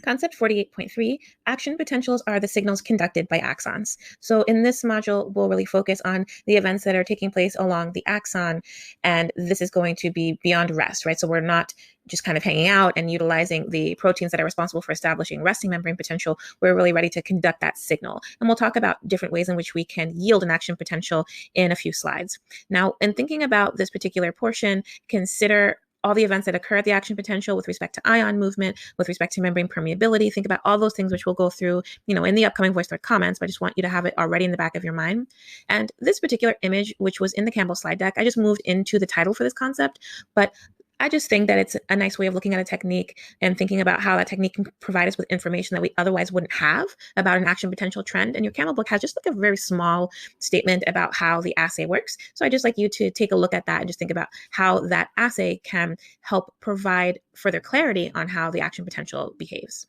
Concept 48.3, action potentials are the signals conducted by axons. So in this module, we'll really focus on the events that are taking place along the axon, and this is going to be beyond rest, right? So we're not just kind of hanging out and utilizing the proteins that are responsible for establishing resting membrane potential. We're really ready to conduct that signal. And we'll talk about different ways in which we can yield an action potential in a few slides. Now, in thinking about this particular portion, consider all the events that occur at the action potential with respect to ion movement, with respect to membrane permeability. Think about all those things which we'll go through, in the upcoming voice thread comments, but I just want you to have it already in the back of your mind. And this particular image, which was in the Campbell slide deck, I just moved into the title for this concept, but I just think that it's a nice way of looking at a technique and thinking about how that technique can provide us with information that we otherwise wouldn't have about an action potential trend. And your Campbell book has just like a very small statement about how the assay works. So I just like you to take a look at that and just think about how that assay can help provide further clarity on how the action potential behaves.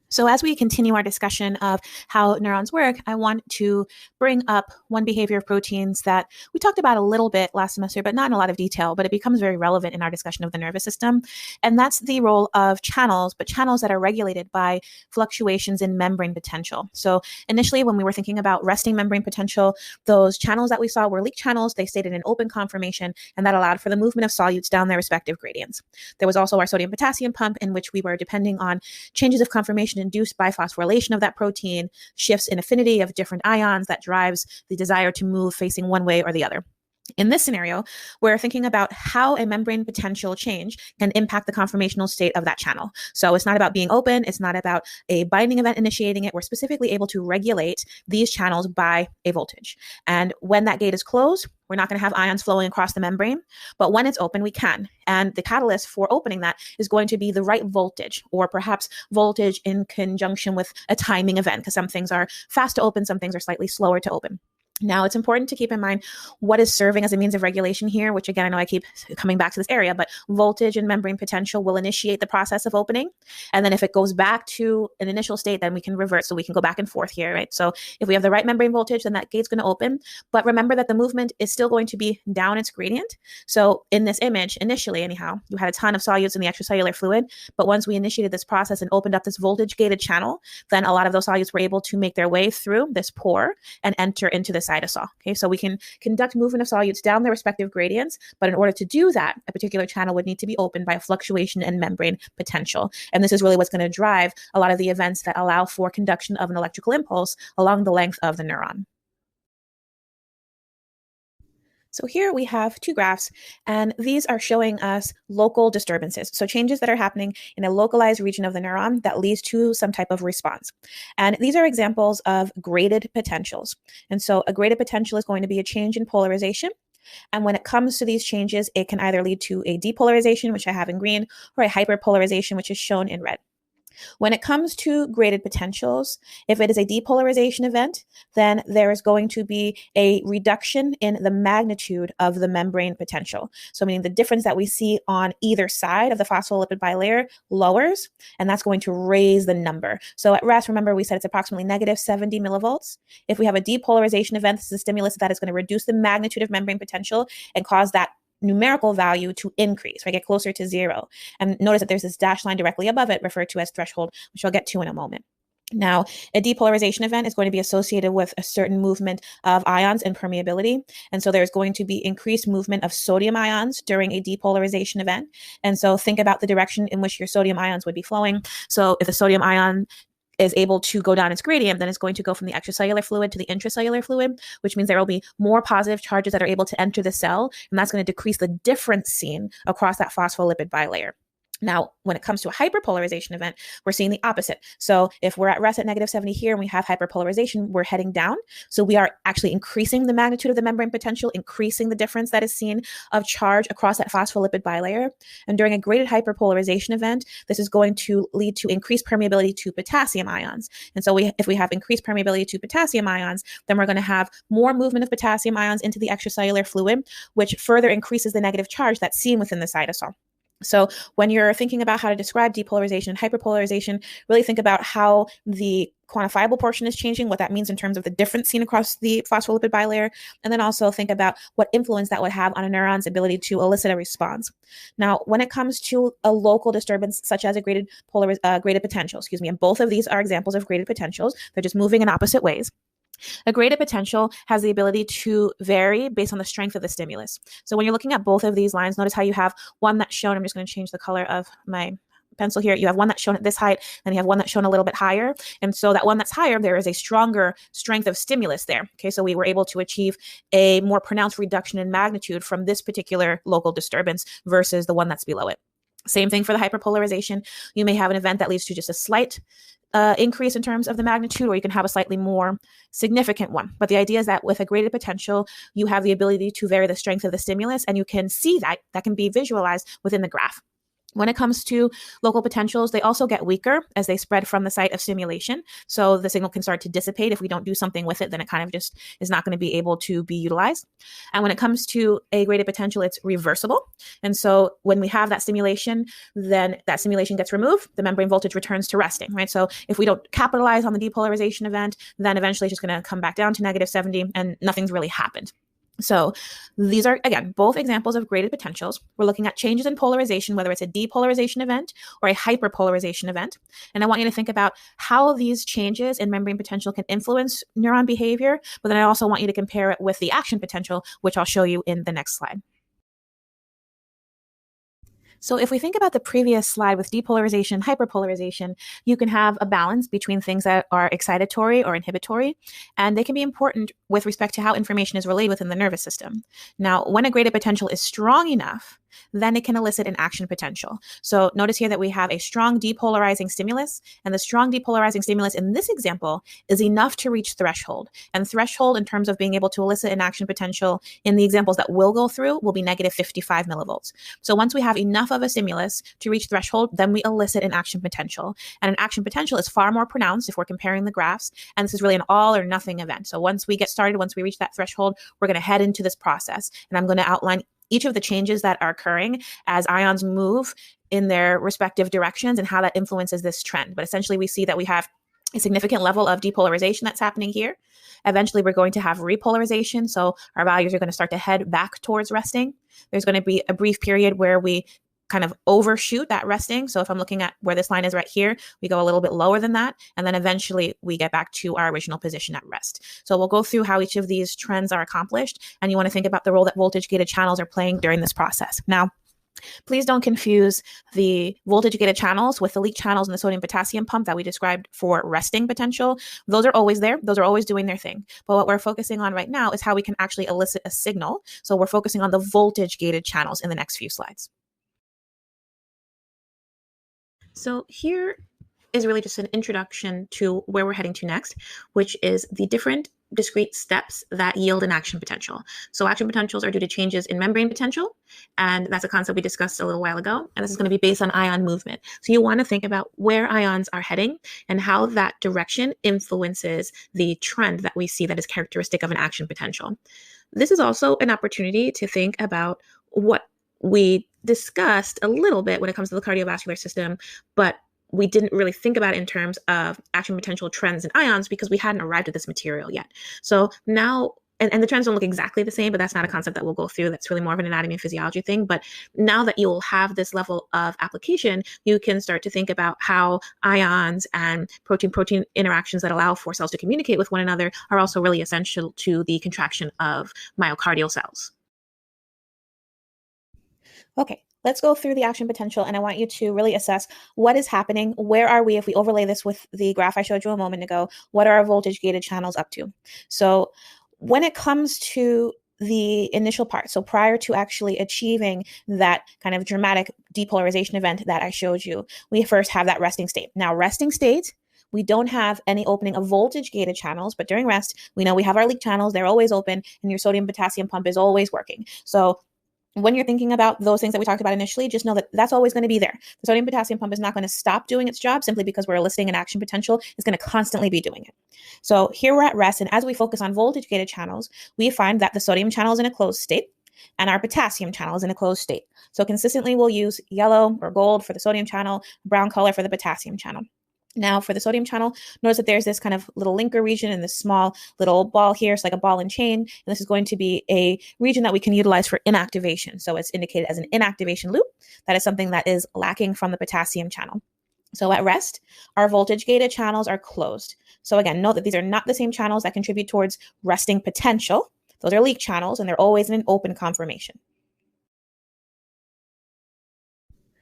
So as we continue our discussion of how neurons work, I want to bring up one behavior of proteins that we talked about a little bit last semester, but not in a lot of detail, but it becomes very relevant in our discussion of the nervous system. And that's the role of channels, but channels that are regulated by fluctuations in membrane potential. So initially, when we were thinking about resting membrane potential, those channels that we saw were leak channels. They stayed in an open conformation, and that allowed for the movement of solutes down their respective gradients. There was also our sodium-potassium pump, in which we were depending on changes of conformation induced by phosphorylation of that protein, shifts in affinity of different ions that drives the desire to move facing one way or the other. In this scenario, we're thinking about how a membrane potential change can impact the conformational state of that channel. So it's not about being open. It's not about a binding event initiating it. We're specifically able to regulate these channels by a voltage. And when that gate is closed, we're not going to have ions flowing across the membrane, but when it's open, we can. And the catalyst for opening that is going to be the right voltage, or perhaps voltage in conjunction with a timing event, because some things are fast to open, some things are slightly slower to open. Now, it's important to keep in mind what is serving as a means of regulation here, which again, I know I keep coming back to this area, but voltage and membrane potential will initiate the process of opening. And then if it goes back to an initial state, then we can revert. So we can go back and forth here, right? So if we have the right membrane voltage, then that gate's going to open. But remember that the movement is still going to be down its gradient. So in this image, initially anyhow, you had a ton of solutes in the extracellular fluid. But once we initiated this process and opened up this voltage gated channel, then a lot of those solutes were able to make their way through this pore and enter into the cytosol. Okay, so we can conduct movement of solutes down their respective gradients, but in order to do that, a particular channel would need to be opened by a fluctuation in membrane potential. And this is really what's going to drive a lot of the events that allow for conduction of an electrical impulse along the length of the neuron. So here we have two graphs, and these are showing us local disturbances. So changes that are happening in a localized region of the neuron that leads to some type of response. And these are examples of graded potentials. And so a graded potential is going to be a change in polarization. And when it comes to these changes, it can either lead to a depolarization, which I have in green, or a hyperpolarization, which is shown in red. When it comes to graded potentials, if it is a depolarization event, then there is going to be a reduction in the magnitude of the membrane potential. So meaning the difference that we see on either side of the phospholipid bilayer lowers, and that's going to raise the number. So at rest, remember we said it's approximately negative 70 millivolts. If we have a depolarization event, this is a stimulus that is going to reduce the magnitude of membrane potential and cause that numerical value to increase, right? Get closer to zero. And notice that there's this dashed line directly above it referred to as threshold, which I'll get to in a moment. Now, a depolarization event is going to be associated with a certain movement of ions and permeability. And so there's going to be increased movement of sodium ions during a depolarization event. And so think about the direction in which your sodium ions would be flowing. So if the sodium ion is able to go down its gradient, then it's going to go from the extracellular fluid to the intracellular fluid, which means there will be more positive charges that are able to enter the cell, and that's going to decrease the difference seen across that phospholipid bilayer. Now, when it comes to a hyperpolarization event, we're seeing the opposite. So if we're at rest at negative 70 here and we have hyperpolarization, we're heading down. So we are actually increasing the magnitude of the membrane potential, increasing the difference that is seen of charge across that phospholipid bilayer. And during a graded hyperpolarization event, this is going to lead to increased permeability to potassium ions. And so if we have increased permeability to potassium ions, then we're going to have more movement of potassium ions into the extracellular fluid, which further increases the negative charge that's seen within the cytosol. So when you're thinking about how to describe depolarization and hyperpolarization, really think about how the quantifiable portion is changing, what that means in terms of the difference seen across the phospholipid bilayer, and then also think about what influence that would have on a neuron's ability to elicit a response. Now, when it comes to a local disturbance, such as a graded potential, and both of these are examples of graded potentials. They're just moving in opposite ways. A graded potential has the ability to vary based on the strength of the stimulus. So when you're looking at both of these lines, notice how you have one that's shown, I'm just going to change the color of my pencil here. You have one that's shown at this height, and you have one that's shown a little bit higher. And so that one that's higher, there is a stronger strength of stimulus there. Okay, so we were able to achieve a more pronounced reduction in magnitude from this particular local disturbance versus the one that's below it. Same thing for the hyperpolarization. You may have an event that leads to just a slight increase in terms of the magnitude, or you can have a slightly more significant one. But the idea is that with a graded potential, you have the ability to vary the strength of the stimulus, and you can see that can be visualized within the graph. When it comes to local potentials, they also get weaker as they spread from the site of stimulation. So the signal can start to dissipate. If we don't do something with it, then it kind of just is not going to be able to be utilized. And when it comes to a graded potential, it's reversible. And so when we have that stimulation, then that stimulation gets removed, the membrane voltage returns to resting, right? So if we don't capitalize on the depolarization event, then eventually it's just going to come back down to -70 and nothing's really happened. So these are, again, both examples of graded potentials. We're looking at changes in polarization, whether it's a depolarization event or a hyperpolarization event. And I want you to think about how these changes in membrane potential can influence neuron behavior, but then I also want you to compare it with the action potential, which I'll show you in the next slide. So if we think about the previous slide with depolarization, hyperpolarization, you can have a balance between things that are excitatory or inhibitory, and they can be important with respect to how information is relayed within the nervous system. Now, when a graded potential is strong enough, then it can elicit an action potential. So notice here that we have a strong depolarizing stimulus, and the strong depolarizing stimulus in this example is enough to reach threshold. And threshold in terms of being able to elicit an action potential in the examples that we'll go through will be -55 millivolts. So once we have enough of a stimulus to reach threshold, then we elicit an action potential. And an action potential is far more pronounced if we're comparing the graphs, and this is really an all or nothing event. So once we get started, once we reach that threshold, we're going to head into this process, and I'm going to outline each of the changes that are occurring as ions move in their respective directions and how that influences this trend. But essentially, we see that we have a significant level of depolarization that's happening here. Eventually, we're going to have repolarization. So our values are going to start to head back towards resting. There's going to be a brief period where we kind of overshoot that resting. So if I'm looking at where this line is right here, we go a little bit lower than that. And then eventually we get back to our original position at rest. So we'll go through how each of these trends are accomplished. And you want to think about the role that voltage gated channels are playing during this process. Now, please don't confuse the voltage gated channels with the leak channels in the sodium potassium pump that we described for resting potential. Those are always there. Those are always doing their thing. But what we're focusing on right now is how we can actually elicit a signal. So we're focusing on the voltage gated channels in the next few slides. So here is really just an introduction to where we're heading to next, which is the different discrete steps that yield an action potential. So action potentials are due to changes in membrane potential, and that's a concept we discussed a little while ago, and this is going to be based on ion movement. So you want to think about where ions are heading and how that direction influences the trend that we see that is characteristic of an action potential. This is also an opportunity to think about what we discussed a little bit when it comes to the cardiovascular system, but we didn't really think about it in terms of action potential trends in ions because we hadn't arrived at this material yet. So now, and the trends don't look exactly the same, but that's not a concept that we'll go through. That's really more of an anatomy and physiology thing. But now that you'll have this level of application, you can start to think about how ions and protein-protein interactions that allow for cells to communicate with one another are also really essential to the contraction of myocardial cells. Okay, let's go through the action potential, and I want you to really assess what is happening. Where are we if we overlay this with the graph I showed you a moment ago? What are our voltage-gated channels up to? So when it comes to the initial part, so prior to actually achieving that kind of dramatic depolarization event that I showed you, we first have that resting state. Now, resting state, we don't have any opening of voltage-gated channels, but during rest, we know we have our leak channels. They're always open, and your sodium-potassium pump is always working. So when you're thinking about those things that we talked about initially, just know that that's always going to be there. The sodium potassium pump is not going to stop doing its job simply because we're eliciting an action potential. It's going to constantly be doing it. So here we're at rest, and as we focus on voltage gated channels, we find that the sodium channel is in a closed state. and our potassium channel is in a closed state. So consistently we'll use yellow or gold for the sodium channel, brown color for the potassium channel. Now for the sodium channel, notice that there's this kind of little linker region in this small little ball here. It's like a ball and chain. And this is going to be a region that we can utilize for inactivation. So it's indicated as an inactivation loop. That is something that is lacking from the potassium channel. So at rest, our voltage-gated channels are closed. So again, note that these are not the same channels that contribute towards resting potential. Those are leak channels, and they're always in an open conformation.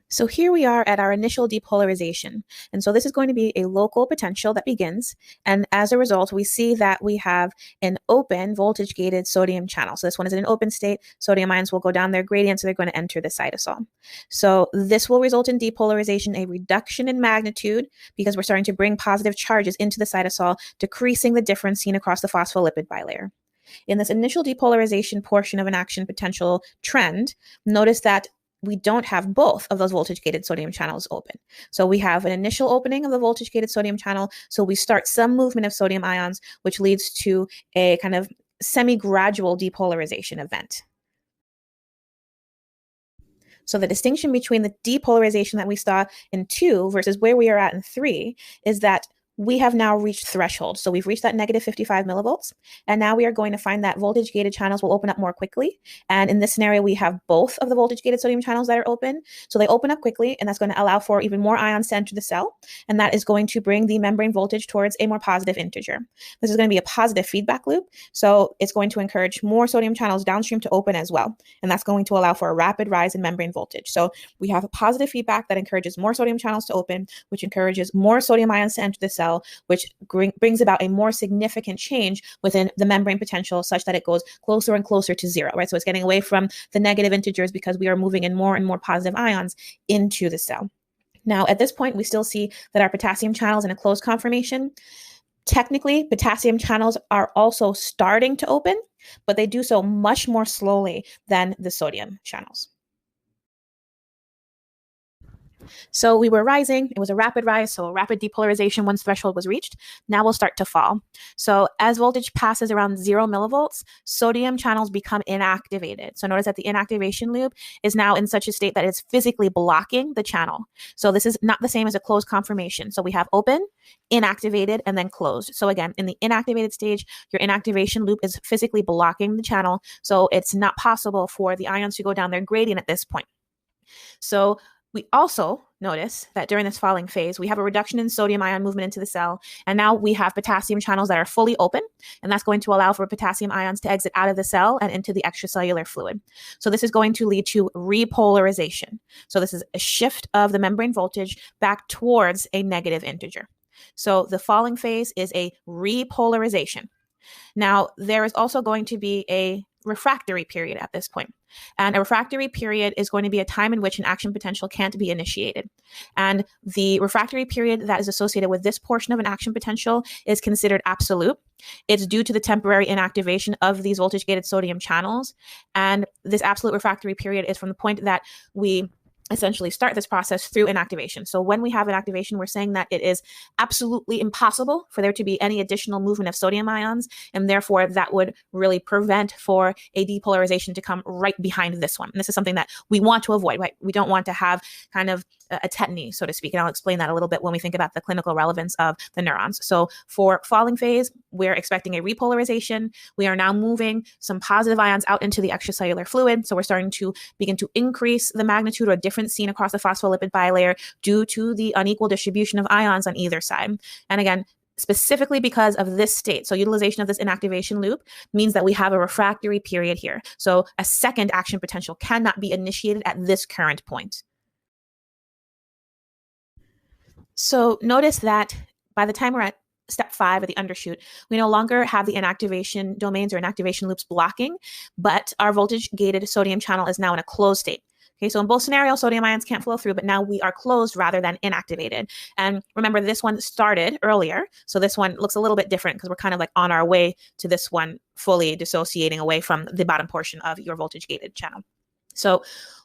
So here we are at our initial depolarization. And so this is going to be a local potential that begins. And as a result, we see that we have an open voltage-gated sodium channel. So this one is in an open state. Sodium ions will go down their gradient, so they're going to enter the cytosol. So this will result in depolarization, a reduction in magnitude, because we're starting to bring positive charges into the cytosol, decreasing the difference seen across the phospholipid bilayer. In this initial depolarization portion of an action potential trend, notice that we don't have both of those voltage-gated sodium channels open. So we have an initial opening of the voltage-gated sodium channel. So we start some movement of sodium ions, which leads to a kind of semi-gradual depolarization event. So the distinction between the depolarization that we saw in 2 versus where we are at in 3 is that we have now reached threshold. So we've reached that negative 55 millivolts. And now we are going to find that voltage-gated channels will open up more quickly. And in this scenario, we have both of the voltage-gated sodium channels that are open. So they open up quickly, and that's going to allow for even more ions to enter the cell. And that is going to bring the membrane voltage towards a more positive integer. This is going to be a positive feedback loop. So it's going to encourage more sodium channels downstream to open as well. And that's going to allow for a rapid rise in membrane voltage. So we have a positive feedback that encourages more sodium channels to open, which encourages more sodium ions to enter the cell, which brings about a more significant change within the membrane potential such that it goes closer and closer to 0, right? So it's getting away from the negative integers because we are moving in more and more positive ions into the cell. Now, at this point, we still see that our potassium channel is in a closed conformation. Technically, potassium channels are also starting to open, but they do so much more slowly than the sodium channels. So we were rising. It was a rapid rise, so a rapid depolarization once threshold was reached. Now we'll start to fall. So as voltage passes around 0 millivolts, sodium channels become inactivated. So notice that the inactivation loop is now in such a state that it's physically blocking the channel. So this is not the same as a closed conformation. So we have open, inactivated, and then closed. So again, in the inactivated stage, your inactivation loop is physically blocking the channel. So it's not possible for the ions to go down their gradient at this point. So we also notice that during this falling phase, we have a reduction in sodium ion movement into the cell. And now we have potassium channels that are fully open. And that's going to allow for potassium ions to exit out of the cell and into the extracellular fluid. So this is going to lead to repolarization. So this is a shift of the membrane voltage back towards a negative integer. So the falling phase is a repolarization. Now, there is also going to be a refractory period at this point. And a refractory period is going to be a time in which an action potential can't be initiated. And the refractory period that is associated with this portion of an action potential is considered absolute. It's due to the temporary inactivation of these voltage-gated sodium channels. And this absolute refractory period is from the point that we essentially start this process through inactivation. So when we have inactivation, we're saying that it is absolutely impossible for there to be any additional movement of sodium ions, and therefore that would really prevent for a depolarization to come right behind this one. And this is something that we want to avoid, right? We don't want to have kind of a tetany, so to speak, and I'll explain that a little bit when we think about the clinical relevance of the neurons. So for falling phase, we're expecting a repolarization. We are now moving some positive ions out into the extracellular fluid. So we're starting to begin to increase the magnitude or difference seen across the phospholipid bilayer due to the unequal distribution of ions on either side. And again, specifically because of this state. So utilization of this inactivation loop means that we have a refractory period here. So a second action potential cannot be initiated at this current point. So notice that by the time we're at step 5 of the undershoot, we no longer have the inactivation domains or inactivation loops blocking, but our voltage-gated sodium channel is now in a closed state. Okay, so in both scenarios, sodium ions can't flow through, but now we are closed rather than inactivated. And remember, this one started earlier, so this one looks a little bit different because we're kind of like on our way to this one fully dissociating away from the bottom portion of your voltage-gated channel. So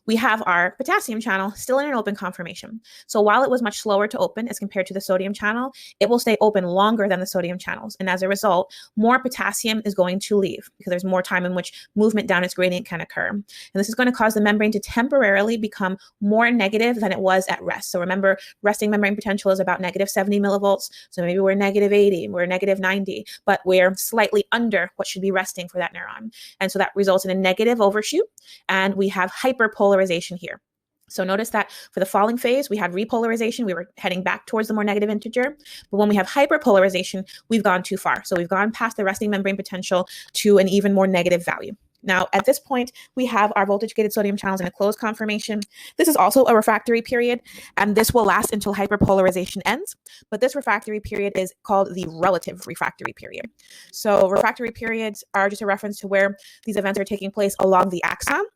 we have our potassium channel still in an open conformation. So while it was much slower to open as compared to the sodium channel, it will stay open longer than the sodium channels. And as a result, more potassium is going to leave because there's more time in which movement down its gradient can occur. And this is going to cause the membrane to temporarily become more negative than it was at rest. So remember, resting membrane potential is about negative 70 millivolts. So maybe we're negative 80, we're negative 90, but we're slightly under what should be resting for that neuron. And so that results in a negative overshoot, and we have hyperpolarization here. So notice that for the falling phase, we had repolarization. We were heading back towards the more negative integer. But when we have hyperpolarization, we've gone too far. So we've gone past the resting membrane potential to an even more negative value. Now, at this point, we have our voltage-gated sodium channels in a closed conformation. This is also a refractory period, and this will last until hyperpolarization ends. But this refractory period is called the relative refractory period. So refractory periods are just a reference to where these events are taking place along the axon.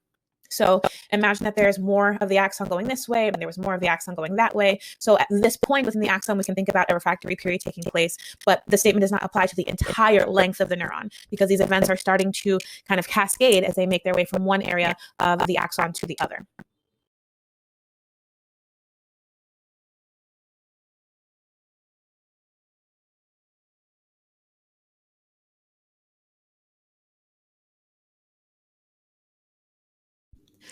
So imagine that there's more of the axon going this way, and there was more of the axon going that way. So at this point within the axon, we can think about a refractory period taking place, but the statement does not apply to the entire length of the neuron because these events are starting to kind of cascade as they make their way from one area of the axon to the other.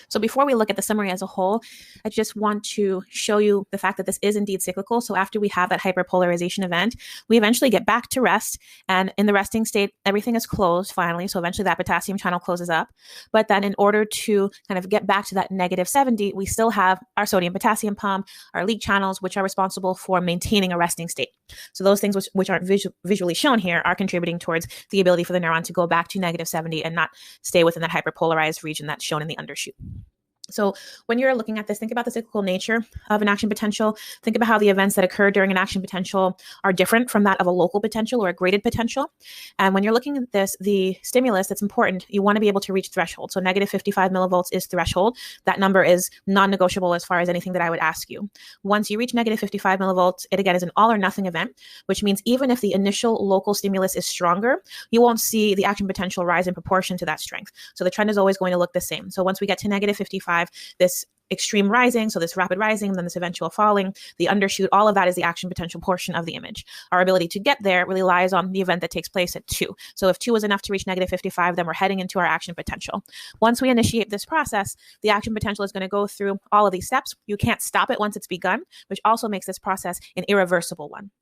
So before we look at the summary as a whole, I just want to show you the fact that this is indeed cyclical. So after we have that hyperpolarization event, we eventually get back to rest. And in the resting state, everything is closed finally. So eventually that potassium channel closes up. But then in order to kind of get back to that negative 70, we still have our sodium potassium pump, our leak channels, which are responsible for maintaining a resting state. So those things which aren't visually shown here are contributing towards the ability for the neuron to go back to negative 70 and not stay within that hyperpolarized region that's shown in the undershoot. So when you're looking at this, think about the cyclical nature of an action potential. Think about how the events that occur during an action potential are different from that of a local potential or a graded potential. And when you're looking at this, the stimulus that's important, you want to be able to reach threshold. So negative 55 millivolts is threshold. That number is non-negotiable as far as anything that I would ask you. Once you reach negative 55 millivolts, it again is an all or nothing event, which means even if the initial local stimulus is stronger, you won't see the action potential rise in proportion to that strength. So the trend is always going to look the same. So once we get to negative 55, this extreme rising, so this rapid rising, then this eventual falling, the undershoot, all of that is the action potential portion of the image. Our ability to get there really lies on the event that takes place at 2. So if 2 is enough to reach negative 55, then we're heading into our action potential. Once we initiate this process, the action potential is going to go through all of these steps. You can't stop it once it's begun, which also makes this process an irreversible one.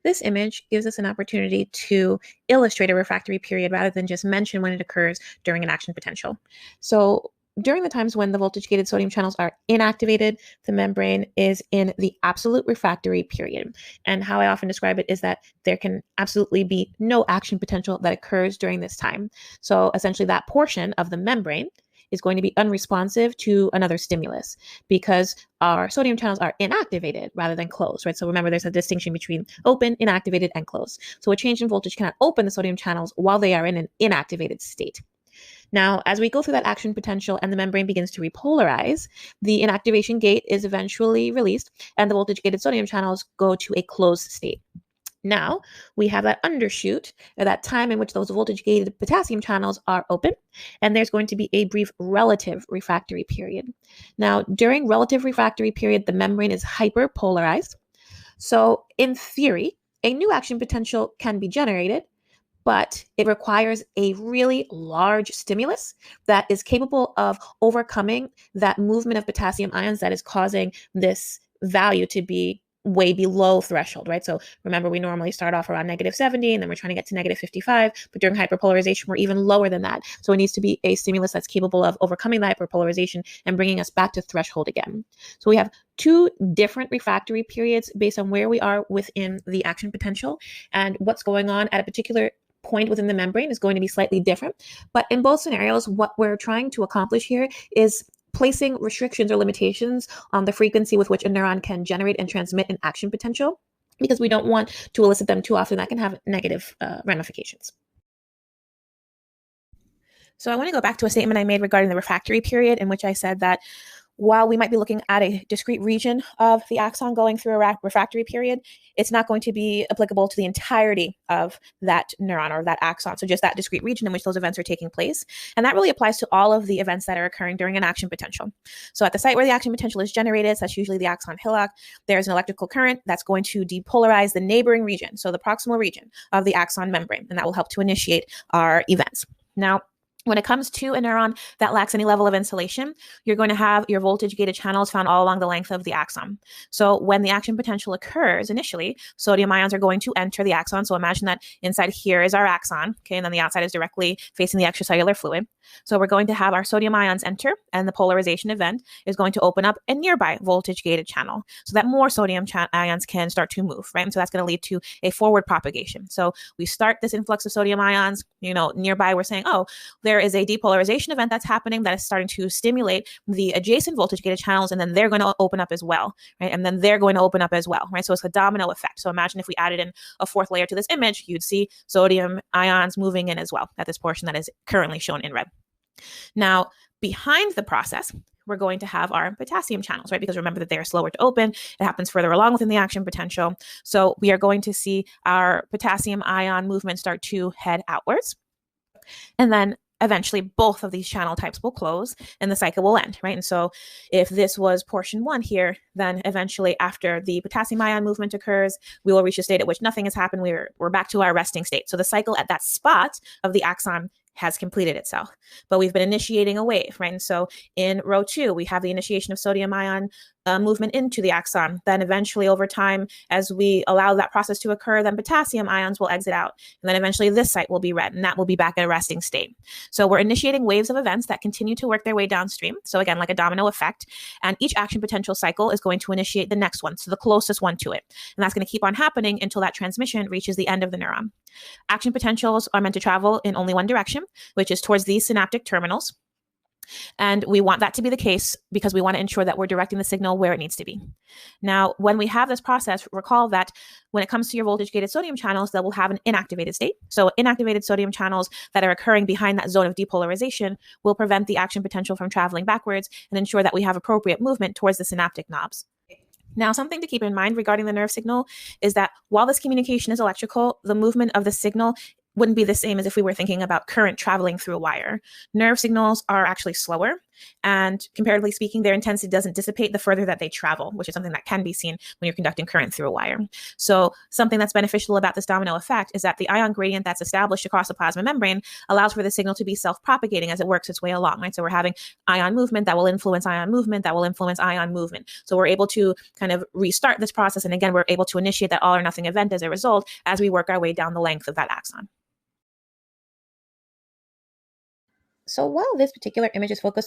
This image gives us an opportunity to illustrate a refractory period rather than just mention when it occurs during an action potential. So during the times when the voltage-gated sodium channels are inactivated, the membrane is in the absolute refractory period. And how I often describe it is that there can absolutely be no action potential that occurs during this time. So essentially that portion of the membrane is going to be unresponsive to another stimulus because our sodium channels are inactivated rather than closed, right? So remember, there's a distinction between open, inactivated, and closed. So a change in voltage cannot open the sodium channels while they are in an inactivated state. Now, as we go through that action potential and the membrane begins to repolarize, the inactivation gate is eventually released and the voltage-gated sodium channels go to a closed state. Now we have that undershoot, or that time in which those voltage-gated potassium channels are open, and there's going to be a brief relative refractory period. Now, during relative refractory period, the membrane is hyperpolarized. So in theory, a new action potential can be generated, but it requires a really large stimulus that is capable of overcoming that movement of potassium ions that is causing this value to be way below threshold, right? So remember, we normally start off around negative 70, and then we're trying to get to negative 55, but during hyperpolarization, we're even lower than that. So it needs to be a stimulus that's capable of overcoming the hyperpolarization and bringing us back to threshold again. So we have 2 different refractory periods based on where we are within the action potential, and what's going on at a particular point within the membrane is going to be slightly different. But in both scenarios, what we're trying to accomplish here is placing restrictions or limitations on the frequency with which a neuron can generate and transmit an action potential, because we don't want to elicit them too often. That can have negative ramifications. So I want to go back to a statement I made regarding the refractory period, in which I said that while we might be looking at a discrete region of the axon going through a refractory period, it's not going to be applicable to the entirety of that neuron or that axon. So just that discrete region in which those events are taking place. And that really applies to all of the events that are occurring during an action potential. So at the site where the action potential is generated, so that's usually the axon hillock, there's an electrical current that's going to depolarize the neighboring region, so the proximal region of the axon membrane, and that will help to initiate our events. Now, when it comes to a neuron that lacks any level of insulation, you're going to have your voltage-gated channels found all along the length of the axon. So when the action potential occurs initially, sodium ions are going to enter the axon. So imagine that inside here is our axon, okay, and then the outside is directly facing the extracellular fluid. So we're going to have our sodium ions enter, and the polarization event is going to open up a nearby voltage-gated channel so that more sodium ions can start to move, right? And so that's going to lead to a forward propagation. So we start this influx of sodium ions, nearby we're saying, oh, there is a depolarization event that's happening that is starting to stimulate the adjacent voltage-gated channels, and then they're going to open up as well, right? And then they're going to open up as well, right? So it's a domino effect. So imagine if we added in a fourth layer to this image, you'd see sodium ions moving in as well at this portion that is currently shown in red. Now, behind the process, we're going to have our potassium channels, right? Because remember that they are slower to open. It happens further along within the action potential. So we are going to see our potassium ion movement start to head outwards. And then eventually both of these channel types will close and the cycle will end, right? And so if this was portion 1 here, then eventually after the potassium ion movement occurs, we will reach a state at which nothing has happened. We're back to our resting state. So the cycle at that spot of the axon has completed itself, but we've been initiating a wave, right? And so in row 2, we have the initiation of sodium ion movement into the axon. Then eventually over time, as we allow that process to occur, then potassium ions will exit out. And then eventually this site will be red, and that will be back at a resting state. So we're initiating waves of events that continue to work their way downstream. So again, like a domino effect. And each action potential cycle is going to initiate the next one, so the closest one to it. And that's going to keep on happening until that transmission reaches the end of the neuron. Action potentials are meant to travel in only one direction, which is towards these synaptic terminals. And we want that to be the case because we want to ensure that we're directing the signal where it needs to be. Now, when we have this process, recall that when it comes to your voltage-gated sodium channels, that will have an inactivated state. So inactivated sodium channels that are occurring behind that zone of depolarization will prevent the action potential from traveling backwards and ensure that we have appropriate movement towards the synaptic knobs. Now, something to keep in mind regarding the nerve signal is that while this communication is electrical, the movement of the signal wouldn't be the same as if we were thinking about current traveling through a wire. Nerve signals are actually slower, and comparatively speaking, their intensity doesn't dissipate the further that they travel, which is something that can be seen when you're conducting current through a wire. So something that's beneficial about this domino effect is that the ion gradient that's established across the plasma membrane allows for the signal to be self-propagating as it works its way along, right? So we're having ion movement that will influence ion movement, that will influence ion movement. So we're able to kind of restart this process, and again, we're able to initiate that all or nothing event as a result as we work our way down the length of that axon. So while this particular image is focused on